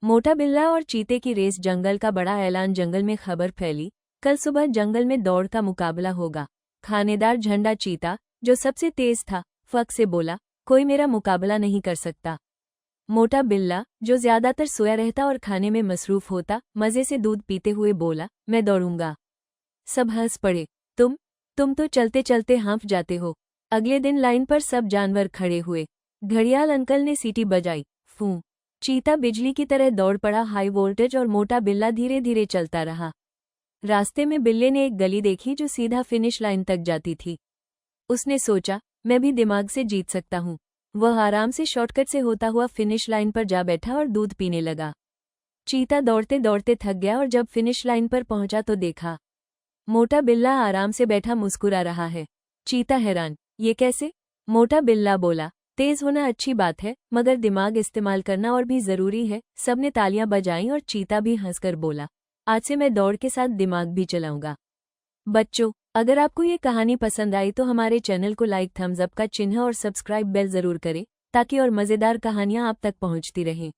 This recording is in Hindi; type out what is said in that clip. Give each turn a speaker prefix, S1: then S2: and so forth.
S1: मोटा बिल्ला और चीते की रेस। जंगल का बड़ा ऐलान। जंगल में खबर फैली, कल सुबह जंगल में दौड़ का मुकाबला होगा। खानेदार झंडा चीता, जो सबसे तेज था, फक से बोला, कोई मेरा मुकाबला नहीं कर सकता। मोटा बिल्ला, जो ज्यादातर सोया रहता और खाने में मसरूफ होता, मजे से दूध पीते हुए बोला, मैं दौड़ूंगा। सब हंस पड़े। तुम तो चलते चलते हाँफ जाते हो। अगले दिन लाइन पर सब जानवर खड़े हुए। घड़ियाल अंकल ने सीटी बजाई। फूं। चीता बिजली की तरह दौड़ पड़ा हाई वोल्टेज और मोटा बिल्ला धीरे धीरे चलता रहा। रास्ते में बिल्ले ने एक गली देखी जो सीधा फिनिश लाइन तक जाती थी। उसने सोचा, मैं भी दिमाग से जीत सकता हूँ। वह आराम से शॉर्टकट से होता हुआ फिनिश लाइन पर जा बैठा और दूध पीने लगा। चीता दौड़ते दौड़ते थक गया और जब फिनिश लाइन पर पहुंचा तो देखा, मोटा बिल्ला आराम से बैठा मुस्कुरा रहा है। चीता हैरान, ये कैसे? मोटा बिल्ला बोला, तेज होना अच्छी बात है, मगर दिमाग इस्तेमाल करना और भी जरूरी है। सबने तालियां बजाईं और चीता भी हंसकर बोला, आज से मैं दौड़ के साथ दिमाग भी चलाऊंगा। बच्चों, अगर आपको ये कहानी पसंद आई तो हमारे चैनल को लाइक, थम्स अप का चिन्ह और सब्सक्राइब बेल जरूर करें, ताकि और मज़ेदार कहानियां आप तक पहुंचती रहें।